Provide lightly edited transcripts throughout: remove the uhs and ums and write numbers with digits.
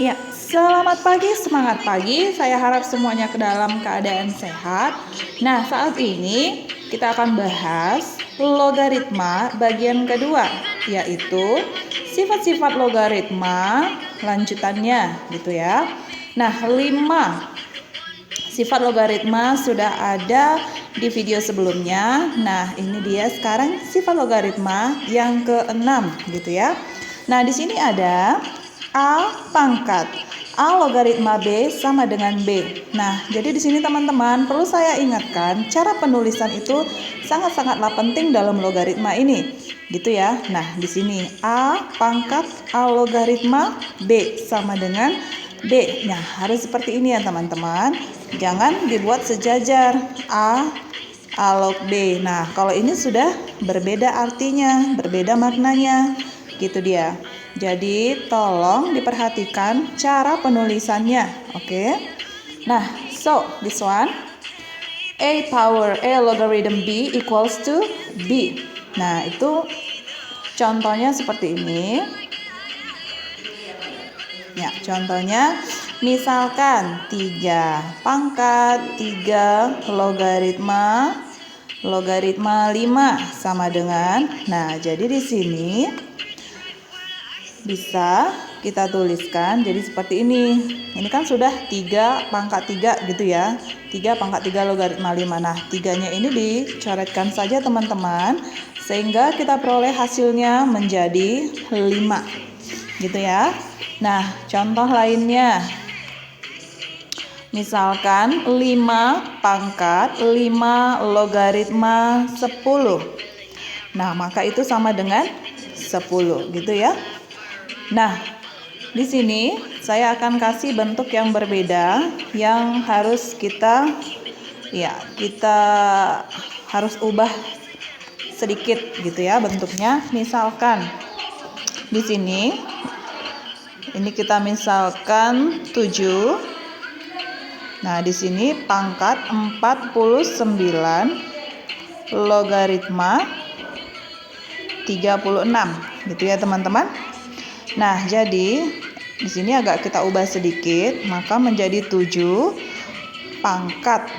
Ya, selamat pagi, semangat pagi. Saya harap semuanya ke dalam keadaan sehat. Nah, saat ini kita akan bahas logaritma bagian kedua, yaitu sifat-sifat logaritma lanjutannya, gitu ya. Nah, 5 sifat logaritma sudah ada di video sebelumnya. Nah, ini dia sekarang sifat logaritma yang ke-6, gitu ya. Nah, di sini ada A pangkat A logaritma B sama dengan B. Nah, jadi di sini teman-teman perlu saya ingatkan, cara penulisan itu sangat-sangatlah penting dalam logaritma ini, gitu ya. Nah, di sini A pangkat A logaritma B sama dengan B. Nah, harus seperti ini ya teman-teman. Jangan dibuat sejajar A log B. Nah, kalau ini sudah berbeda artinya, berbeda maknanya. Gitu dia. Jadi tolong diperhatikan cara penulisannya, oke? Nah, so this one A power A logarithm B equals to B. Nah, itu contohnya seperti ini. Ya, contohnya misalkan 3 pangkat 3 logaritma 5 sama dengan. Nah, jadi di sini bisa kita tuliskan jadi seperti ini. Ini kan sudah 3 pangkat 3 gitu ya. 3 pangkat 3 logaritma 5. Nah, 3-nya ini dicoretkan saja teman-teman, sehingga kita peroleh hasilnya menjadi 5. Gitu ya. Nah, contoh lainnya. Misalkan 5 pangkat 5 logaritma 10. Nah, maka itu sama dengan 10 gitu ya. Nah, di sini saya akan kasih bentuk yang berbeda yang harus kita harus ubah sedikit gitu ya bentuknya. Misalkan di sini ini kita misalkan 7. Nah, di sini pangkat 49 logaritma 36 gitu ya, teman-teman. Nah, jadi di sini agak kita ubah sedikit, maka menjadi 7 pangkat.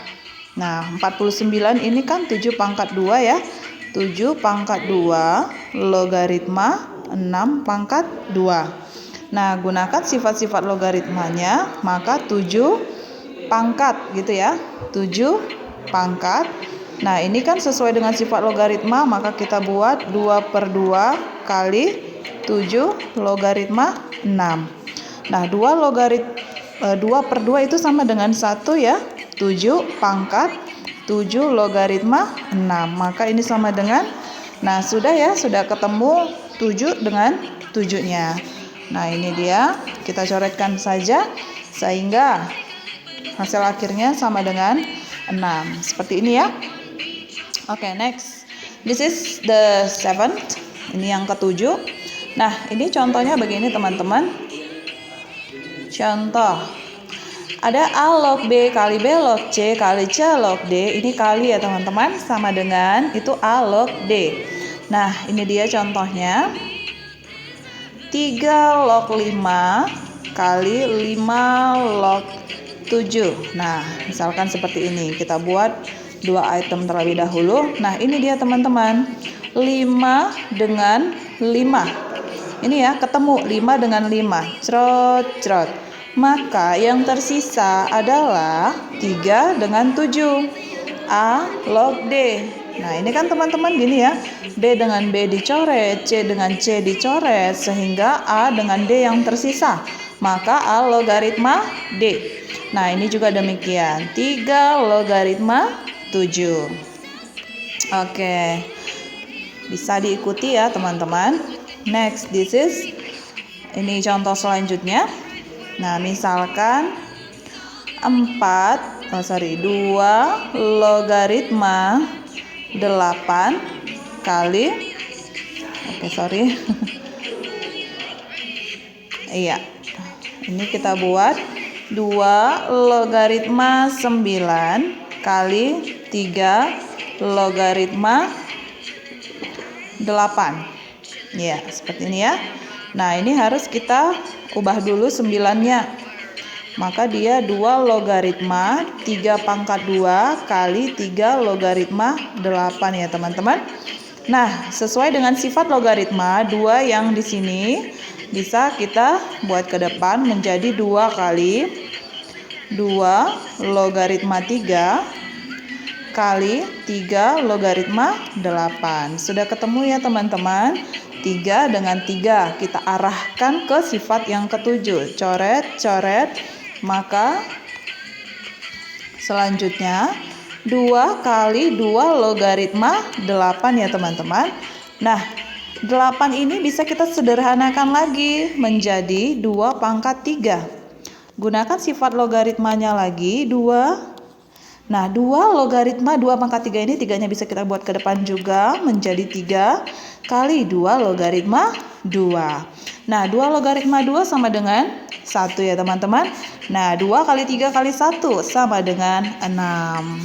Nah, 49 ini kan 7 pangkat 2 ya. 7 pangkat 2 logaritma 6 pangkat 2. Nah, gunakan sifat-sifat logaritmanya, maka 7 pangkat gitu ya. 7 pangkat. Nah, ini kan sesuai dengan sifat logaritma, maka kita buat 2/2 kali 7 logaritma 6. Nah, 2/2 itu sama dengan 1 ya. 7 pangkat 7 logaritma 6. Maka ini sama dengan, nah sudah ya, sudah ketemu 7 dengan 7-nya. Nah, ini dia, kita coretkan saja sehingga hasil akhirnya sama dengan 6. Seperti ini ya. Oke, next. This is the 7th. Ini yang ke-7. Nah, ini contohnya begini teman-teman. Contoh. Ada A log B kali B log C kali C log D. Ini kali ya teman-teman, sama dengan itu A log D. Nah, ini dia contohnya. 3 log 5 kali 5 log 7. Nah, misalkan seperti ini. Kita buat 2 item terlebih dahulu. Nah, ini dia teman-teman. 5 dengan 5. Ini ya, ketemu 5 dengan 5. Crot. Maka yang tersisa adalah 3 dengan 7. A log D. Nah, ini kan teman-teman gini ya. B dengan B dicoret, C dengan C dicoret, sehingga A dengan D yang tersisa. Maka A logaritma D. Nah, ini juga demikian. 3 logaritma 7. Oke. Bisa diikuti ya, teman-teman. Next, ini contoh selanjutnya. Nah, misalkan 2 logaritma 8 kali iya. Ini kita buat 2 logaritma 9 kali 3 logaritma 8. Ya, seperti ini ya. Nah, ini harus kita ubah dulu 9-nya. Maka dia 2 logaritma 3 pangkat 2 kali 3 logaritma 8 ya teman-teman. Nah, sesuai dengan sifat logaritma, 2 yang di sini bisa kita buat ke depan menjadi 2 kali 2 logaritma 3 kali 3 logaritma 8. Sudah ketemu ya teman-teman? 3 dengan 3 kita arahkan ke sifat yang ketujuh. Coret, coret. Maka selanjutnya 2 kali 2 logaritma 8 ya teman-teman. Nah, 8 ini bisa kita sederhanakan lagi menjadi 2 pangkat 3. Gunakan sifat logaritmanya lagi 2. Nah, 2 logaritma 2 pangkat 3 ini 3-nya bisa kita buat ke depan juga menjadi 3 kali 2 logaritma 2. Nah, 2 logaritma 2 sama dengan 1 ya teman-teman. Nah, 2 kali 3 kali 1 sama dengan 6.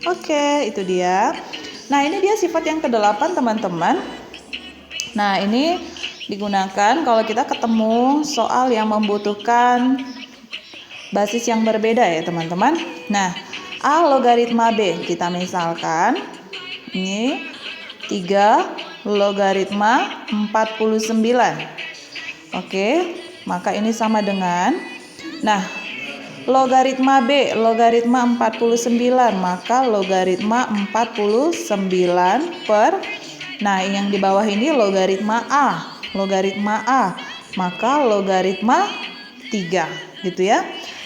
Oke, itu dia. Nah, ini dia sifat yang ke-8 teman-teman. Nah, ini digunakan kalau kita ketemu soal yang membutuhkan basis yang berbeda ya teman-teman. Nah, A logaritma B, kita misalkan ini 3 logaritma 49. Oke, maka ini sama dengan, nah, logaritma B, logaritma 49, maka logaritma 49 per, nah yang di bawah ini logaritma A, maka logaritma 3, gitu ya.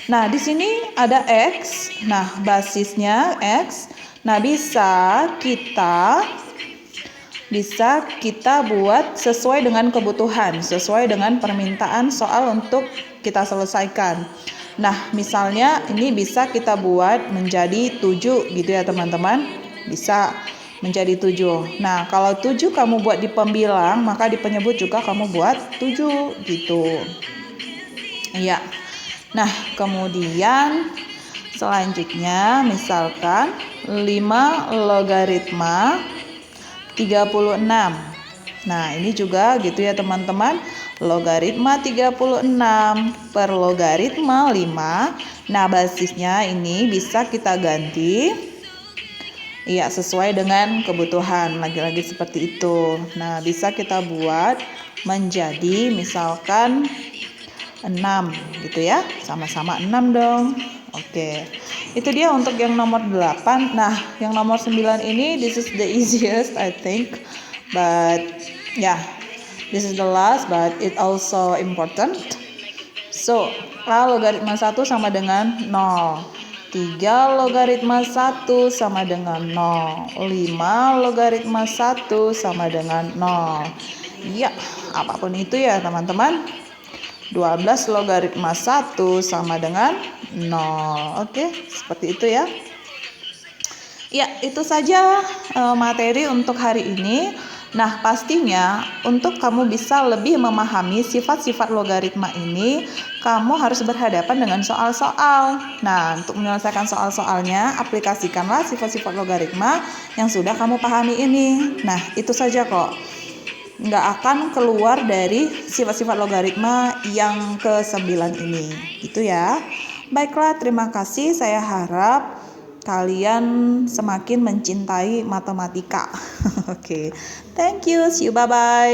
Nah, di sini ada X, nah basisnya X, nah bisa kita buat sesuai dengan kebutuhan, sesuai dengan permintaan soal untuk kita selesaikan. Nah, misalnya ini bisa kita buat menjadi 7 gitu ya teman-teman. Bisa menjadi 7. Nah, kalau 7 kamu buat di pembilang, maka di penyebut juga kamu buat 7 gitu. Iya. Nah, kemudian selanjutnya misalkan 5 logaritma 36. Nah, ini juga gitu ya teman-teman. Logaritma 36 per logaritma 5. Nah, basisnya ini bisa kita ganti. Iya, sesuai dengan kebutuhan. Lagi-lagi seperti itu. Nah, bisa kita buat menjadi misalkan 6 gitu ya. Sama-sama 6 dong. Oke. Itu dia untuk yang nomor 8. Nah, yang nomor 9 ini this is the easiest I think. But yeah, this is the last but it also important. So, A logaritma 1 sama dengan 0. 3 logaritma 1 sama dengan 0. 5 logaritma 1 sama dengan 0. Ya, apapun itu ya teman-teman. 12 logaritma 1 sama dengan 0. Oke, seperti itu ya. Ya, itu saja materi untuk hari ini. Nah, pastinya untuk kamu bisa lebih memahami sifat-sifat logaritma ini, kamu harus berhadapan dengan soal-soal. Nah, untuk menyelesaikan soal-soalnya, aplikasikanlah sifat-sifat logaritma yang sudah kamu pahami ini. Nah, itu saja kok. Nggak akan keluar dari sifat-sifat logaritma yang ke-9 ini. Itu ya. Baiklah, terima kasih. Saya harap kalian semakin mencintai matematika. Oke. Thank you. See you. Bye-bye.